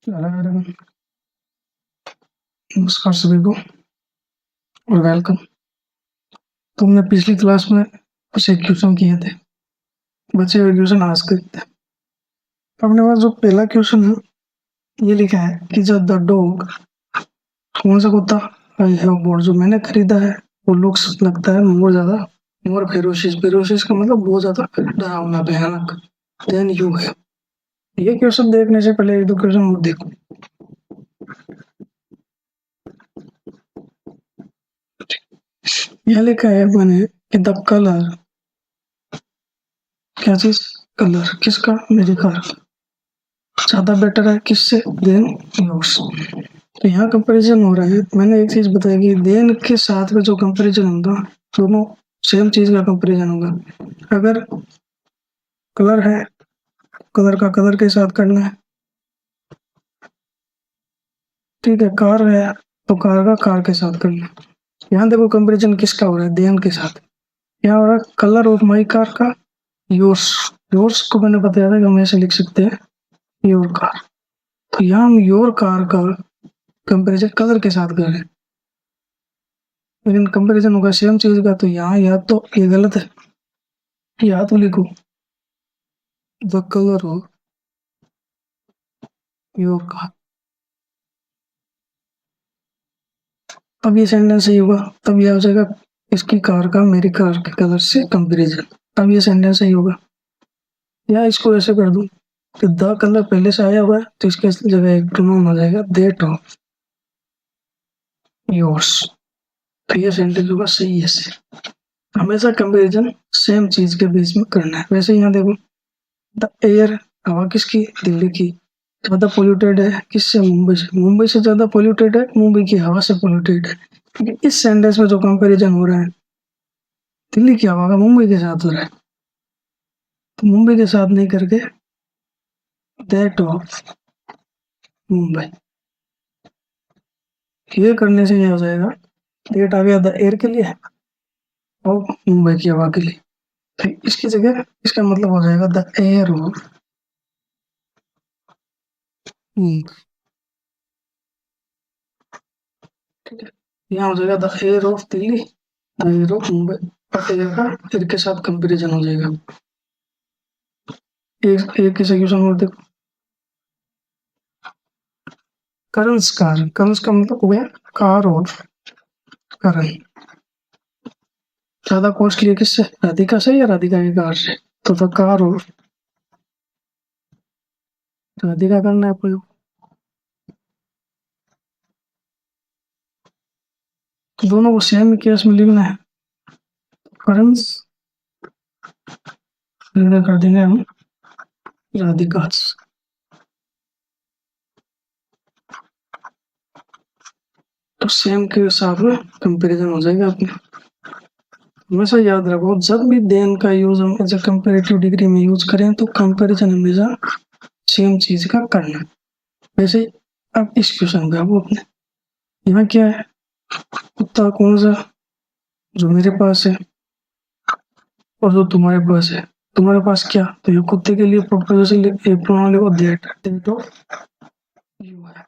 नमस्कार सभी को और वेलकम। तुमने पिछली क्लास में कुछ एक क्वेश्चन किए थे, बच्चे क्वेश्चन आस्क करते हैं। तो अपने पास जो पहला क्वेश्चन है ये लिखा है कि जब द डॉग, कौन सा कुत्ता आई हैव बोर्ड जो मैंने खरीदा है वो लुक्स लगता है मोर ज्यादा, मोर फेरोशियस, फेरोशियस का मतलब बहुत ज्यादा डरावना भयानक, देन यू है। ये क्वेश्चन देखने से पहले एक दो क्वेश्चन और देखो। यहाँ लिखा है मैंने कि द कलर, क्या चीज, कलर किसका, मेरी कार ज्यादा बेटर है किससे, देन योर्स। तो यहाँ कंपैरिजन हो रहा है। मैंने एक चीज बताई कि देन के साथ में जो कंपैरिजन होगा दोनों सेम चीज का कंपैरिजन होगा। अगर कलर है, कलर का कलर के साथ करना है, ठीक है। कार है तो कार का कार के साथ करना है। यहाँ देखो कंपैरिजन किसका हो रहा है, देन के साथ। यहाँ हो रहा है कलर ऑफ माई कार का योर्स। योर्स को मैंने बताया था कि हम ऐसे लिख सकते हैं योर कार। तो यहाँ हम योर कार का कंपैरिजन कलर के साथ कर रहे हैं, लेकिन कंपैरिजन होगा सेम चीज का। तो यहाँ या तो ये गलत है, या तो लिखो the colour of your car, तब ये सेंटेंस सही होगा। तब ये हो जाएगा इसकी कार का मेरी कार के कलर से कंपैरिजन, तब ये सेंटेंस सही होगा। या इसको ऐसे कर दूं कि द कलर पहले से आया हुआ है तो इसके जगह एक प्रोनाउन हो जाएगा दैट ऑफ योर्स। तो ये सेंटेंस होगा सही ऐसे। हमेशा कंपैरिजन सेम चीज के बीच में करना है। वैसे यहाँ देखो द एयर, हवा किसकी, दिल्ली की, ज्यादा पोल्यूटेड है किससे, मुंबई से। मुंबई से ज्यादा पोल्यूटेड है, मुंबई की हवा से पोल्यूटेड है। क्योंकि इस सेंटेंस में जो कंपैरिजन हो रहा है दिल्ली की हवा का मुंबई के साथ हो रहा है, तो मुंबई के साथ नहीं करके दैट ऑफ मुंबई, ये करने से ये हो जाएगा दैट आ गया द एयर के लिए और मुंबई की हवा के लिए। तो इसकी जगह इसका मतलब हो जाएगा द एयर ऑफ मुंबई, ठीक है। यहाँ हो जाएगा the air of Delhi, the air of Mumbai, और एयर का एयर के साथ कंपैरिजन हो जाएगा। एक किसी क्वेश्चन और देखो, करंस कार, करंस का मतलब हो गया कार और करण। ज्यादा कॉस्टली है किससे, राधिका से या राधिका की कार से। तो कार और राधिका करना है प्रयोग। तो दोनों को सेम केस में लिखना है, करंस कर देंगे हम राधिका। तो सेम के साथ में कंपैरिजन हो जाएगा अपने। हमेशा याद रखो जब भी देन का यूज हम एज ए कंपेरेटिव डिग्री में यूज करें तो कंपैरिजन हमेशा सेम चीज का करना है। वैसे अब इस क्वेश्चन पे अब अपने यहाँ क्या है, कुत्ता कौन सा, जो मेरे पास है और जो तुम्हारे पास है। तुम्हारे पास क्या, तो ये कुत्ते के लिए प्रोपोजिशन प्रोनाउन लिखो दैट, दैट ऑफ यू है।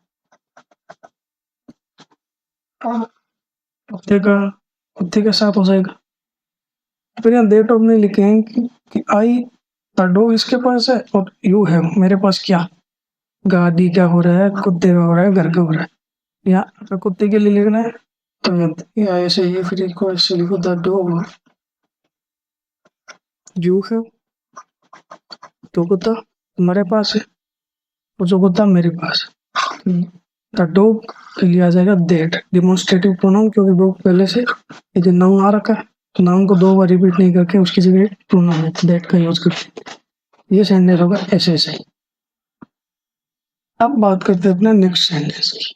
अब कुत्ते के साथ हो जाएगा। फिर यहाँ दैट ऑफ नहीं लिखेंगे कि आई द डॉग इसके पास है और यू है मेरे पास क्या, गाड़ी का हो रहा है, कुत्ते का हो रहा है, घर का हो रहा है। यहाँ अगर कुत्ते के लिए लिखना है तो यहाँ ऐसे ही, फिर इसको ऐसे लिखो द डॉग यू है, तो कुत्ता तुम्हारे पास है और जो कुत्ता मेरे पास है। द डॉग के लिए आ जाएगा दैट, डिमोन्स्ट्रेटिव प्रोनाउन, क्योंकि डॉग पहले से ये नाउन आ रखा है तो नाउन को दो बार रिपीट नहीं करके उसकी जगह प्रोनाउन दैट का यूज करते। ये सेंटेंस होगा ऐसे ऐसे ही। अब बात करते हैं अपने नेक्स्ट सेंटेंस की।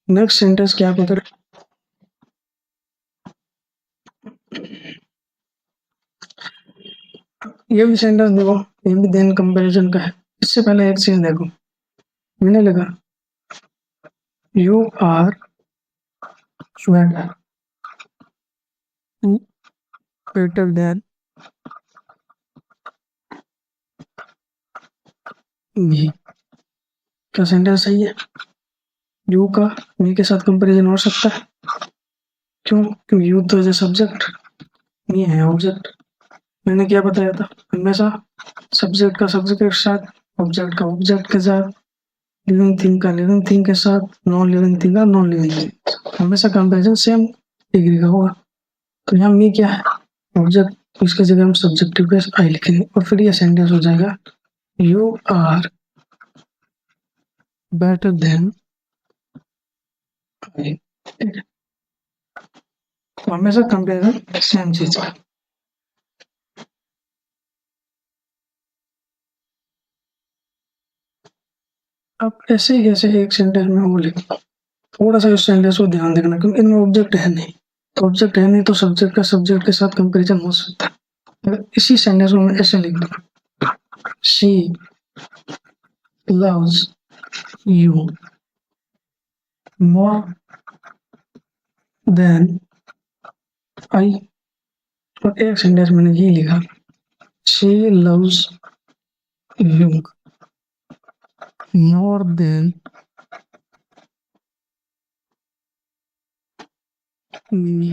नेक्स्ट सेंटेंस क्या बता रहे, ये भी सेंटेंस देखो, ये भी देन कंपैरिजन का है। इससे पहले एक चीज देखो, मैंने लिखा you R sweater better than me. क्या सेंटेंस सही है? यू का मी के साथ कंपैरिजन हो सकता है। क्यों? क्योंकि यू तो एज ए सब्जेक्ट, मी है ऑब्जेक्ट। मैंने क्या बताया था? हमेशा सब्जेक्ट का सब्जेक्ट के साथ, ऑब्जेक्ट का ऑब्जेक्ट के साथ, लिविंग थिंग का लिविंग थिंग के साथ, नॉन लिविंग थिंग का नॉन लिविंग थिंग, हमेशा कंपैरिजन सेम डिग्री का होगा। तो यहाँ मी क्या है? ऑब्जेक्ट, इसके जगह हम सब्जेक्टिव के आई लिखेंगे और फिर ये सेंटेंस हो जाएगा you are better than I. तो हमेशा कंपेरिजन सेम चीज का। अब ऐसे ही ऐसे एक सेंटेंस में वो लिखो, थोड़ा सा इस सेंटेंस को ध्यान देखना क्योंकि इनमें ऑब्जेक्ट है नहीं। तो ऑब्जेक्ट है नहीं तो सब्जेक्ट का सब्जेक्ट के साथ कंपैरिजन हो सकता है। अगर इसी सेंटेंस में मैं ऐसे लिख दूं, she loves you more than I, और एक सेंटेंस मैंने ये लिखा, she loves you more than me.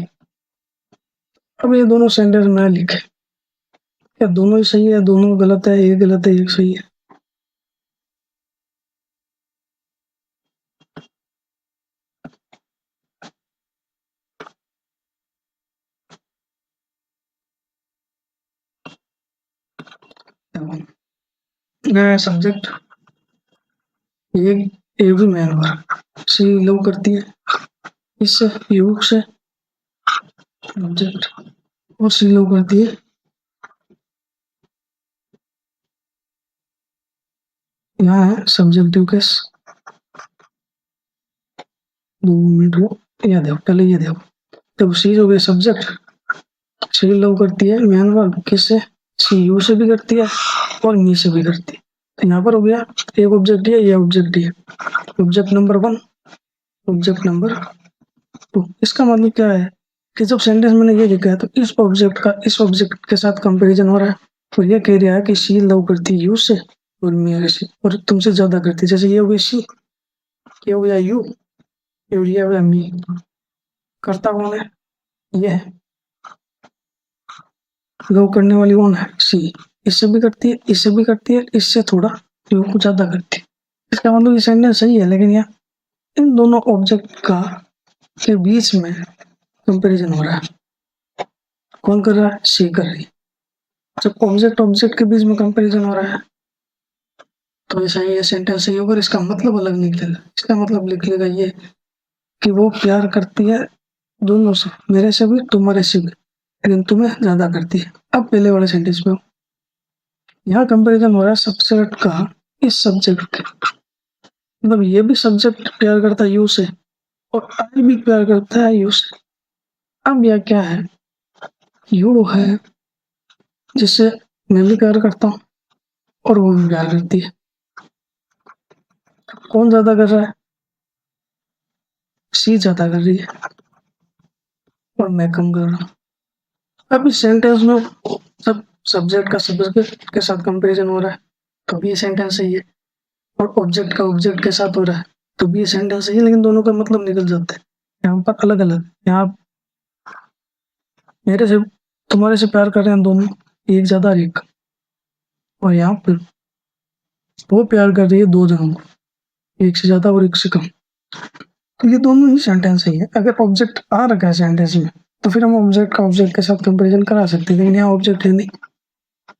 अब ये दोनों सेंटेंस मैं लिखे, क्या दोनों ही सही है, दोनों गलत है, एक गलत है एक सही है? सब्जेक्ट ये भी मैन वर्ब, सी लव करती है इससे, यू से ऑब्जेक्ट, और सी लव करती है, यहाँ है सब्जेक्टिव केस। 2 मिनट को याद है, पहले ये देखो, जब सी हो गया सब्जेक्ट, सी लव करती है मैन वर्ब किससे? सी यू से भी करती है और मी से भी करती है। तो यहाँ पर हो गया एक ऑब्जेक्ट है, ये ऑब्जेक्ट है, ऑब्जेक्ट नंबर 1, ऑब्जेक्ट नंबर 2। इसका मतलब क्या है कि जब सेंटेंस मैंने ये लिखा है तो इस ऑब्जेक्ट का इस ऑब्जेक्ट के साथ कंपैरिजन हो रहा है। तो ये कह रहा है कि सी लव करती है यू से और मी से, और तुमसे ज्यादा करती है। जैसे ये हो गई सी, ये हो गया यू, ये हो गया मी। करता कौन है? ये है। लव करने वाली कौन है? सी। इससे भी करती है, इससे भी करती है, इससे थोड़ा यू को ज्यादा करती है। इसका मतलब ये सेंटेंस सही है, लेकिन यहाँ इन दोनों ऑब्जेक्ट का के बीच में कंपैरिजन हो रहा है। कौन कर रहा है? सी कर रही है। जब ऑब्जेक्ट ऑब्जेक्ट के बीच में कंपैरिजन हो रहा है तो ऐसा ही ये सेंटेंस सही होगा, इसका मतलब अलग निकलेगा। इसका मतलब निकलेगा ये कि वो प्यार करती है दोनों से, मेरे से भी तुम्हारे से भी, लेकिन तुम्हें ज्यादा करती है। अब पहले वाले सेंटेंस में यहाँ कंपैरिजन हो रहा है सब्जेक्ट का इस सब्जेक्ट के, मतलब ये भी सब्जेक्ट प्यार करता है यू से और आई भी प्यार करता है यू से। अब यह क्या है? यू है जिससे मैं भी प्यार करता हूँ और वो भी प्यार करती है। कौन ज्यादा कर रहा है? सी ज्यादा कर रही है और मैं कम कर रहा हूँ। अब इस सेंटेंस में सब सब्जेक्ट का सब्जेक्ट के साथ कंपैरिजन हो रहा है तो भी ये सेंटेंस सही है, और ऑब्जेक्ट का ऑब्जेक्ट के साथ हो रहा है तो भी ये सेंटेंस सही है, लेकिन दोनों का मतलब निकल जाता है यहाँ पर अलग अलग। यहाँ मेरे से तुम्हारे से प्यार कर रहे हैं दोनों, एक ज्यादा और एक कम, और यहाँ पर वो प्यार कर रही है दो जनों को, एक से ज्यादा और एक से कम। तो ये दोनों ही सेंटेंस सही है। अगर ऑब्जेक्ट आ रखा है सेंटेंस में तो फिर हम ऑब्जेक्ट का ऑब्जेक्ट के साथ कंपैरिजन करा सकते हैं, लेकिन यहाँ ऑब्जेक्ट है नहीं,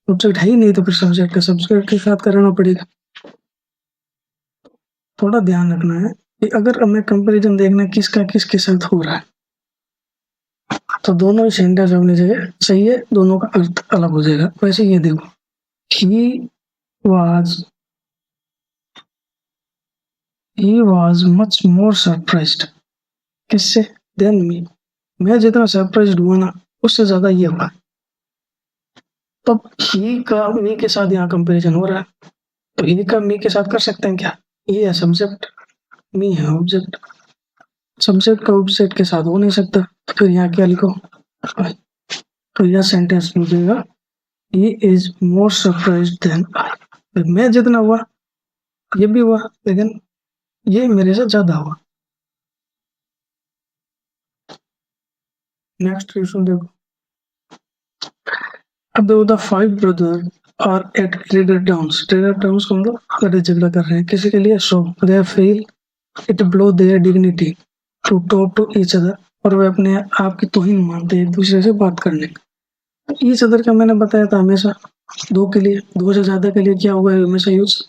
ऑब्जेक्ट है ही नहीं, तो फिर सब्जेक्ट का सब्जेक्ट के साथ कराना पड़ेगा। थोड़ा ध्यान रखना है कि अगर हमें कंपैरिजन देखना है किसका किसके साथ हो रहा है तो दोनों ही सेंटेंस अपनी जगह सही है, दोनों का अर्थ अलग हो जाएगा। वैसे ये देखो, he was much more surprised किससे? Then me. मैं जितना सरप्राइज्ड हुआ ना उससे ज्यादा ये हुआ। तब ही का मी के साथ यहाँ कंपैरिजन हो रहा है तो ही का मी के साथ कर सकते हैं क्या? ये है सब्जेक्ट, मी है ऑब्जेक्ट, सब्जेक्ट का ऑब्जेक्ट के साथ हो नहीं सकता। तो फिर यहाँ क्या लिखो? तो यह सेंटेंस लिखेगा he is more surprised than I. मैं जितना हुआ ये भी हुआ, लेकिन ये मेरे से ज्यादा हुआ। नेक्स्ट क्वेश्चन देखो। अब देखो, the 5 brother are at trader towns. Trader towns को मतलब लड़ाई झगड़ा कर रहे हैं किसी के लिए। So they feel it below their dignity to talk to each other. और वे अपने आप की तौहीन मानते हैं एक दूसरे से बात करने। ईच अदर का मैंने बताया था हमेशा दो के लिए, दो से ज्यादा के लिए क्या होगा हमेशा यूज।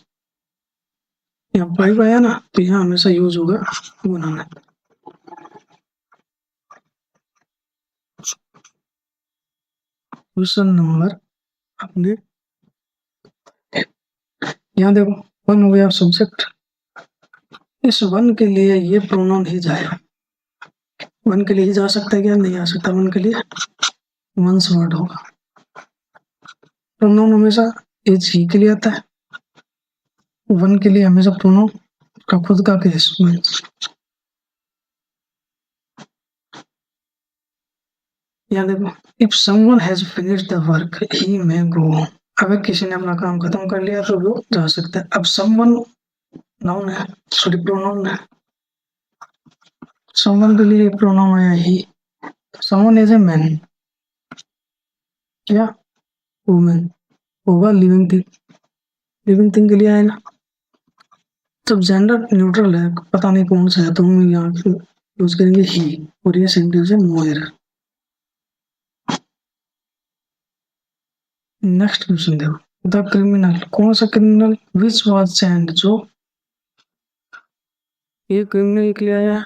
यहाँ 5 आया ना, तो यहाँ हमेशा यूज होगा बनाना। क्वेश्चन नंबर अपने यहाँ देखो, 1 हो गया सब्जेक्ट। इस 1 के लिए ये प्रोनाउन ही जाएगा। 1 के लिए ही जा सकता है क्या? नहीं आ सकता। 1 के लिए वंस वर्ड होगा। प्रोनाउन हमेशा एज ही के लिए आता है। 1 के लिए हमेशा प्रोनाउन का खुद का केस मीन्स। यहाँ देखो, if someone has finished the work he may go. अगर किसी ने अपना काम खत्म कर लिया तो वो जा सकता है। अब समवन नाउन है, सॉरी प्रोनाउन है। समवन के लिए प्रोनाउन आया ही। समवन इज ए मैन या वुमेन होगा लिविंग थिंग। लिविंग थिंग के लिए आएगा। जब जेंडर न्यूट्रल है, पता नहीं कौन सा है, तो हम यहाँ यूज करेंगे ही। और ये सेंटेंस है मोयर। नेक्स्ट क्वेश्चन देखो, द क्रिमिनल। कौन सा क्रिमिनल? Which was send. जो ये क्रिमिनल के लिए आया है।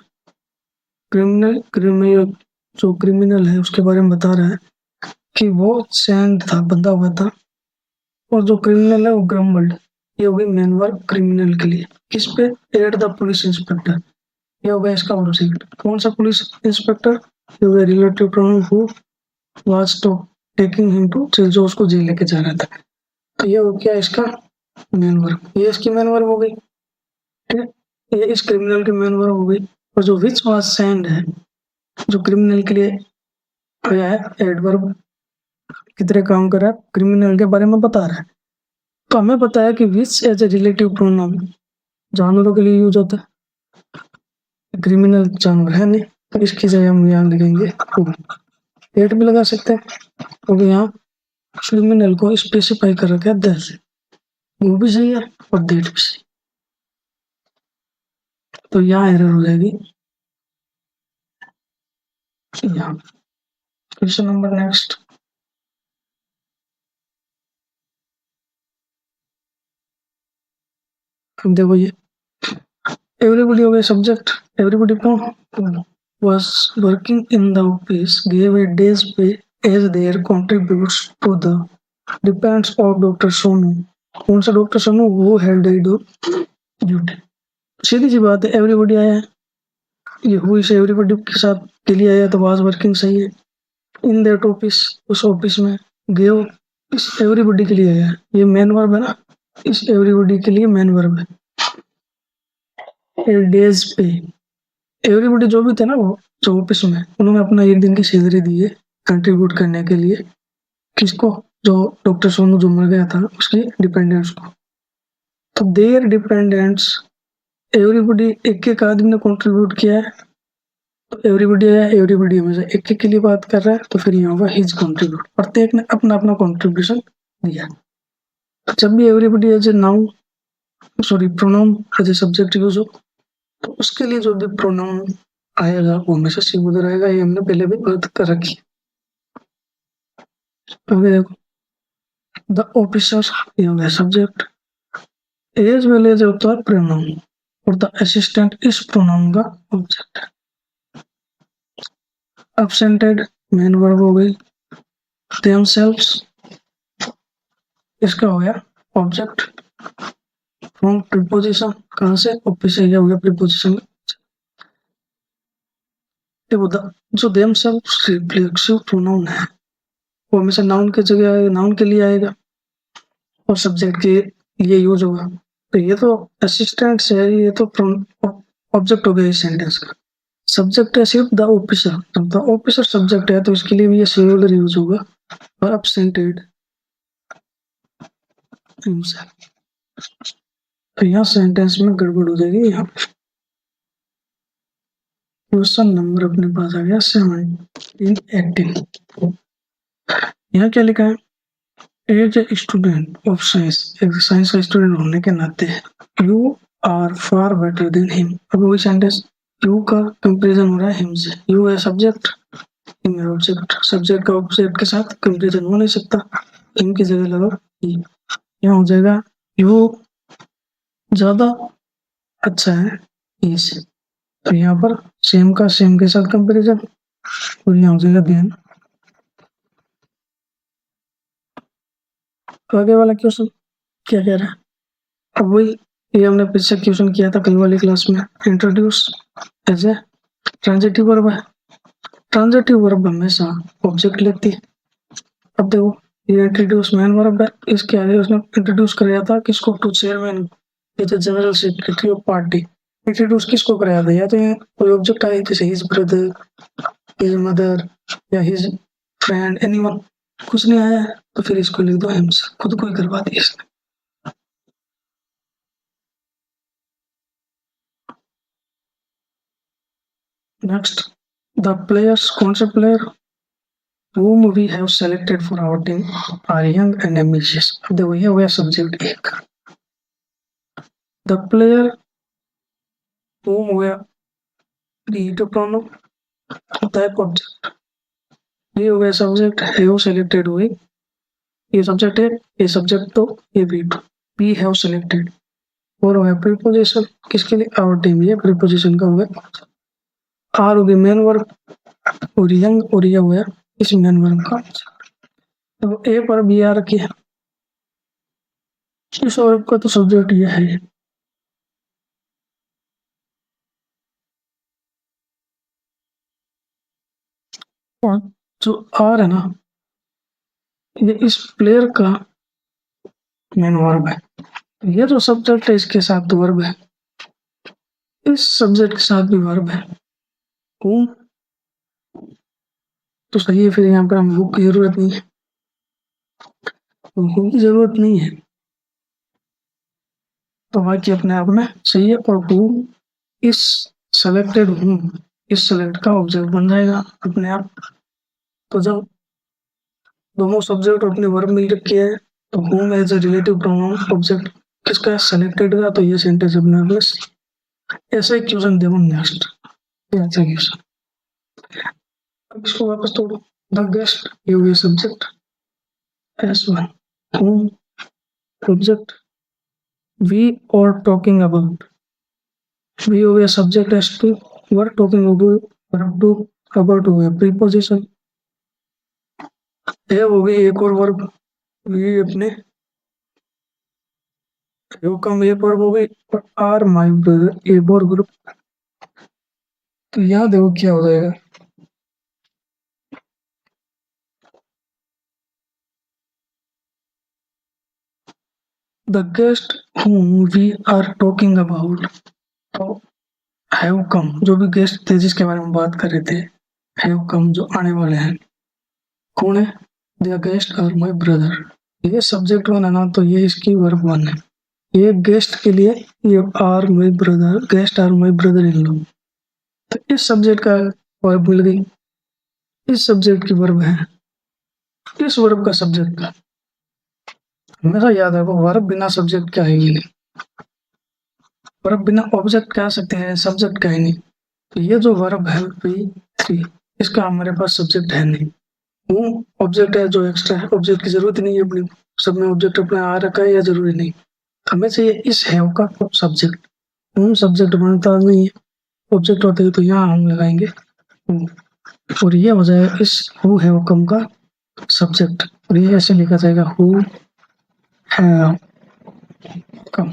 क्रिमिनल क्रिमिनल जो क्रिमिनल है उसके बारे में बता रहा है कि वो सेंड था, बंधा हुआ था। और जो क्रिमिनल है वो ग्रम्बल्ड। ये होगी मेन वर्ब क्रिमिनल के लिए। किस पे? At the police inspector. ये होगा इसका ऑब्जेक्ट। कौन सा पुलिस इंस्पेक्टर? ये होगा relative pronoun who was to taking him to jail, जो उसको जेल लेके जा रहा था। तो ये हो गया इसका मेन वर्ब। ये इसकी मेन वर्ब हो गई। ठीक है, ये इस क्रिमिनल की मेन वर्ब हो गई। और जो विच वाज सेंड है, जो क्रिमिनल के लिए आया है, एडवर्ब की तरह काम कर रहा है, क्रिमिनल के बारे में बता रहा है। तो हमें पता है कि विच एज ए रिलेटिव प्रोनाउन जानवरों के लिए यूज होता है। क्रिमिनल जानवर है नहीं, तो इसकी जगह हम यहाँ लिखेंगे डेट भी लगा सकते हैं, क्योंकि यहाँ क्रिमिनल को स्पेसिफाई कर रखा है द से। वो भी सही है और डेट भी सही। तो यहाँ एरर हो जाएगी यहाँ। Question number next. देखो, ये एवरीबॉडी हो गया सब्जेक्ट। एवरीबॉडी कौन? was working in the office gave a day's pay as their contributes to the depends of Dr. Sonu. कौन सा डॉक्टर सोनू? वो हेड डाइड ऑफ ड्यूटी। सीधी सी बात है, एवरीबॉडी आया है। ये हुई से एवरीबॉडी के साथ के लिए आया, तो वाज वर्किंग सही है। इन दैट ऑफिस, उस ऑफिस में। गेव इस एवरीबॉडी के लिए आया है। ये मेन वर्ब है ना, इस एवरीबॉडी के लिए मेन वर्ब है। डेज पे, एवरीबॉडी जो भी थे ना, वो जो ऑफिस में, उन्होंने अपना एक दिन की सैलरी दी है कंट्रीब्यूट करने के लिए। किसको? जो डॉक्टर सोनू जो मर गया था उसके डिपेंडेंट्स को। तो देयर डिपेंडेंट्स, एवरीबॉडी एक एक आदमी ने कंट्रीब्यूट किया है। तो एवरीबॉडी आया, एवरीबॉडी हमेशा एक एक के लिए बात कर रहा है, तो फिर यहाँ होगा हिज कंट्रीब्यूट। प्रत्येक ने अपना अपना कंट्रीब्यूशन दिया। तो जब भी everybody as a noun, sorry pronoun as a subject use हो, तो उसके लिए जो भी प्रोनाउन आएगा वो हमेशा सिंगुलर आएगा। ये हमने पहले भी बात कर रखी। आगे देखो, द ऑफिसर, ये हो गया सब्जेक्ट। एज वेल एज होता है प्रोनाउन, और द असिस्टेंट इस प्रोनाउन का ऑब्जेक्ट है। absented मेन वर्ब हो गई। themselves इसका हो गया ऑब्जेक्ट। फ्रॉम प्रीपोजिशन, कहां से? ऑफिस से। हो गया प्रीपोजिशन। देखो, जो themselves रिफ्लेक्सिव प्रोनाउन है वो हमेशा नाउन की जगह नाउन के लिए आएगा और सब्जेक्ट के लिए यूज होगा। तो ये तो असिस्टेंट से है, ये तो ऑब्जेक्ट हो गया इस सेंटेंस का। सब्जेक्ट है सिर्फ द ऑफिसर। जब द ऑफिसर सब्जेक्ट है तो इसके लिए भी ये सिंगुलर यूज होगा। और absented himself। तो यहाँ सेंटेंस में गड़बड़ हो जाएगी। यहाँ क्वेश्चन नंबर अपने पास आ गया 17 18। यहाँ क्या लिखा है, as a student of science, एक साइंस का स्टूडेंट होने के नाते you are far better than him. अब वही सेंटेंस, यू का कंपैरिजन हो रहा है हिम से, यू है सब्जेक्ट, हिम है ऑब्जेक्ट, सब्जेक्ट का ऑब्जेक्ट के साथ कंपैरिजन हो नहीं सकता, हिम की जगह लगाओ ही। यहाँ हो जाएगा यू ज्यादा अच्छा है ही से, तो यहाँ पर सेम का सेम के साथ कंपैरिजन, और यहाँ हो जाएगा देन। आगे वाला क्वेश्चन क्या कह रहा है, अब वही ये हमने पिछले क्वेश्चन किया था कल वाली क्लास में, introduce as a transitive verb है। ट्रांजिटिव वर्ब हमेशा ऑब्जेक्ट लेती है। अब देखो ये इंट्रोड्यूस मेन वर्ब है, इसके आगे उसने इंट्रोड्यूस कराया था किसको, टू चेयरमैन, ये तो general secretary of party. Introduce किसको कराया था, या तो ये कोई ऑब्जेक्ट आए जैसे हिज ब्रदर, हिज मदर या हिज फ्रेंड, एनीवन, कुछ नहीं आया है तो फिर इसको लिख दो हिमसेल्फ, खुद को ही करवा दिया इसने। नेक्स्ट, द प्लेयर्स, कौन से player whom we have selected for our team are young and ambitious। अब देखो ये हो गया सब्जेक्ट एक, द प्लेयर whom हो गया क्रिएटिव प्रोनाउन, टाइप ऑब्जेक्ट, ये हो गया सब्जेक्ट, हैव सेलेक्टेड हुई, ये सब्जेक्ट है, ये सब्जेक्ट तो ये बी हैव सेलेक्टेड, और हो गया प्रीपोजिशन किसके लिए, आवर टीम, ये प्रीपोजिशन का हो गया। आर हो गया मेन वर्ब, और यंग और ये हो गया इस मेन वर्ब का। तो ए पर बी आ रखी है, इस वर्ब का तो सब्जेक्ट ये है। और जो आर है ना, ये इस प्लेयर का मेन वर्ब है, ये जो सब्जेक्ट है इसके साथ वर्ब है, इस सब्जेक्ट के साथ भी वर्ब है, हूँ तो सही है। फिर यहाँ पर हम बुक की जरूरत नहीं है, हूँ की जरूरत नहीं है, तो बाकी अपने आप में सही है। और हूँ इस सेलेक्टेड हूँ, इस सेलेक्ट का ऑब्जेक्ट बन जाएगा अपने आप। तो जब दोनों सब्जेक्ट और अपनी वर्ब मिल रखी है तो whom as a relative pronoun object किसका, सेलेक्टेड का, तो ये सेंटेंस अपने आप में। ऐसा एक क्वेश्चन देखो नेक्स्ट, ऐसा क्वेश्चन, अब इसको वापस तोड़ो, द गेस्ट, ये हुए subject S1, whom object, we are talking about, we हो गया subject S2, were talking about, verb two, about हो गया प्रीपोजिशन, ये हो गई एक और वर्ब, वी अपने कम ये वर्ब हो गई, और आर माय ब्रदर एक और ग्रुप। तो यहाँ देखो क्या हो जाएगा, the guest whom we are talking about, तो हैव कम, जो भी गेस्ट थे जिसके बारे में बात कर रहे थे, हैव कम जो आने वाले हैं, कौन है, the guest are my brother, ये सब्जेक्ट वन है ना, तो ये इसकी वर्ब वन है। ये गेस्ट के लिए ये are my brother, guest are my brother in law, तो इस सब्जेक्ट का वर्ब मिल गई, इस सब्जेक्ट की वर्ब है, इस वर्ब का सब्जेक्ट का। हमेशा याद रखो वर्ब बिना सब्जेक्ट का है ही नहीं, वर्ब बिना ऑब्जेक्ट का आ सकते हैं, सब्जेक्ट का ही नहीं। तो ये जो वर्ब है P3, इसका हमारे पास सब्जेक्ट है नहीं, वो ऑब्जेक्ट है जो एक्स्ट्रा है, ऑब्जेक्ट की जरूरत नहीं है अपनी, सब में ऑब्जेक्ट अपना आ रखा है या जरूरी नहीं, हमें चाहिए इस हैव का सब्जेक्ट, सब्जेक्ट बनता नहीं है, ऑब्जेक्ट होते हैं तो यहाँ हम लगाएंगे who, और ये हो जाएगा इस हु हैव कम का सब्जेक्ट, और ये ऐसे लिखा जाएगा हु हैव कम।